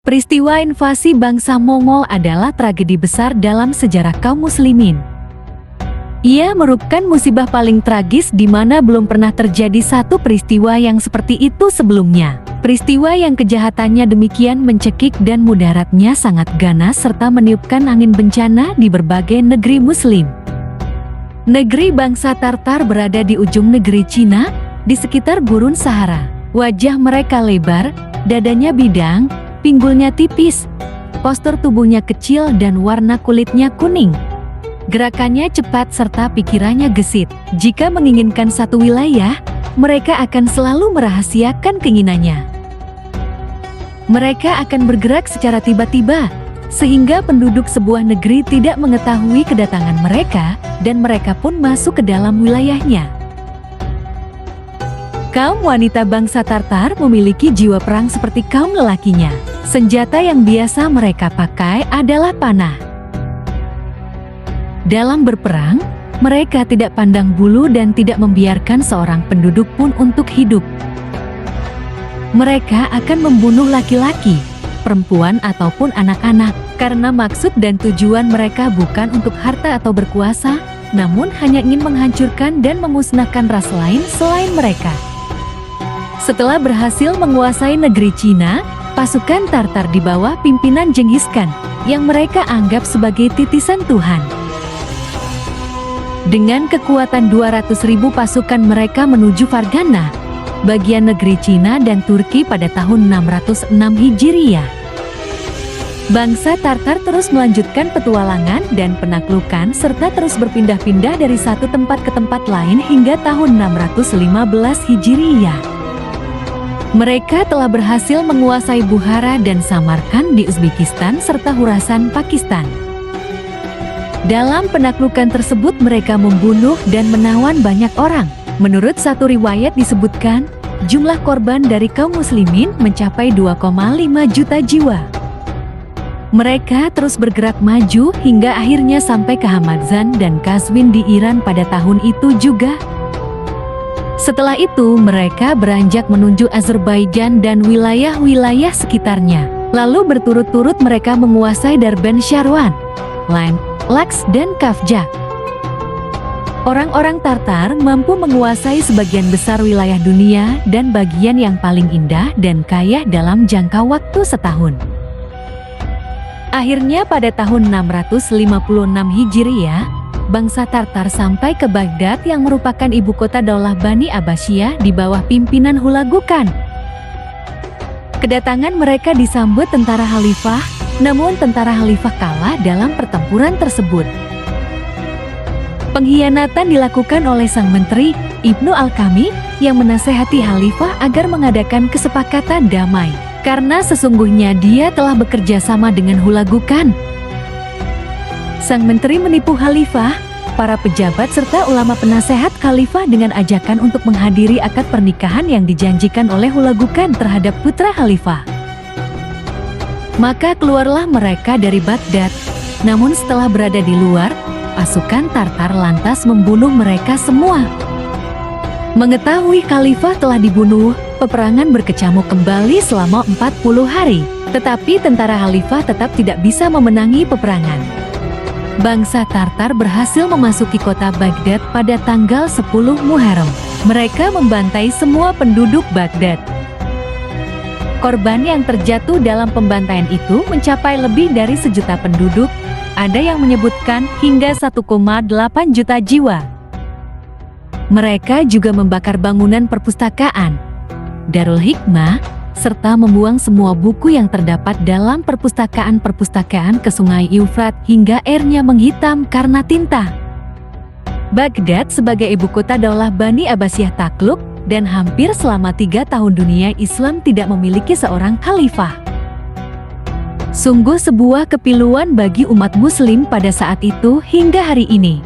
Peristiwa invasi bangsa Mongol adalah tragedi besar dalam sejarah kaum muslimin. Ia merupakan musibah paling tragis di mana belum pernah terjadi satu peristiwa yang seperti itu sebelumnya. Peristiwa yang kejahatannya demikian mencekik dan mudaratnya sangat ganas serta meniupkan angin bencana di berbagai negeri muslim. Negeri bangsa Tartar berada di ujung negeri Cina, di sekitar gurun Sahara. Wajah mereka lebar, dadanya bidang, pinggulnya tipis, postur tubuhnya kecil dan warna kulitnya kuning. Gerakannya cepat serta pikirannya gesit. Jika menginginkan satu wilayah, mereka akan selalu merahasiakan keinginannya. Mereka akan bergerak secara tiba-tiba, sehingga penduduk sebuah negeri tidak mengetahui kedatangan mereka, dan mereka pun masuk ke dalam wilayahnya. Kaum wanita bangsa Tartar memiliki jiwa perang seperti kaum lelakinya. Senjata yang biasa mereka pakai adalah panah. Dalam berperang, mereka tidak pandang bulu dan tidak membiarkan seorang penduduk pun untuk hidup. Mereka akan membunuh laki-laki, perempuan ataupun anak-anak, karena maksud dan tujuan mereka bukan untuk harta atau berkuasa, namun hanya ingin menghancurkan dan memusnahkan ras lain selain mereka. Setelah berhasil menguasai negeri Cina, pasukan Tartar di bawah pimpinan Genghis Khan, yang mereka anggap sebagai titisan Tuhan. Dengan kekuatan 200.000 pasukan mereka menuju Fargana, bagian negeri Cina dan Turki pada tahun 606 Hijriah. Bangsa Tartar terus melanjutkan petualangan dan penaklukan serta terus berpindah-pindah dari satu tempat ke tempat lain hingga tahun 615 Hijriah. Mereka telah berhasil menguasai Bukhara dan Samarkand di Uzbekistan serta Khurasan, Pakistan. Dalam penaklukan tersebut mereka membunuh dan menawan banyak orang. Menurut satu riwayat disebutkan, jumlah korban dari kaum muslimin mencapai 2,5 juta jiwa. Mereka terus bergerak maju hingga akhirnya sampai ke Hamadan dan Qazwin di Iran pada tahun itu juga. Setelah itu mereka beranjak menuju Azerbaijan dan wilayah-wilayah sekitarnya. Lalu berturut-turut mereka menguasai Darban, Sharwan, Lain, Laks dan Kafjak. Orang-orang Tartar mampu menguasai sebagian besar wilayah dunia dan bagian yang paling indah dan kaya dalam jangka waktu setahun. Akhirnya pada tahun 656 Hijriah, bangsa Tartar sampai ke Baghdad yang merupakan ibu kota Daulah Bani Abbasiyah di bawah pimpinan Hulagu Khan. Kedatangan mereka disambut tentara Khalifah, namun tentara Khalifah kalah dalam pertempuran tersebut. Pengkhianatan dilakukan oleh sang menteri, Ibnu Al-Kami, yang menasehati Khalifah agar mengadakan kesepakatan damai, karena sesungguhnya dia telah bekerja sama dengan Hulagu Khan. Sang menteri menipu Khalifah, para pejabat serta ulama penasehat Khalifah dengan ajakan untuk menghadiri akad pernikahan yang dijanjikan oleh Hulagu Khan terhadap putra Khalifah. Maka keluarlah mereka dari Baghdad, namun setelah berada di luar, pasukan Tartar lantas membunuh mereka semua. Mengetahui Khalifah telah dibunuh, peperangan berkecamuk kembali selama 40 hari. Tetapi tentara Khalifah tetap tidak bisa memenangi peperangan. Bangsa Tartar berhasil memasuki kota Baghdad pada tanggal 10 Muharram. Mereka membantai semua penduduk Baghdad. Korban yang terjatuh dalam pembantaian itu mencapai lebih dari 1 juta penduduk, ada yang menyebutkan hingga 1,8 juta jiwa. Mereka juga membakar bangunan perpustakaan, Darul Hikmah, serta membuang semua buku yang terdapat dalam perpustakaan-perpustakaan ke Sungai Eufrat hingga airnya menghitam karena tinta. Baghdad sebagai ibu kota Daulah Bani Abbasiyah takluk, dan hampir selama 3 tahun dunia Islam tidak memiliki seorang khalifah. Sungguh sebuah kepiluan bagi umat muslim pada saat itu hingga hari ini.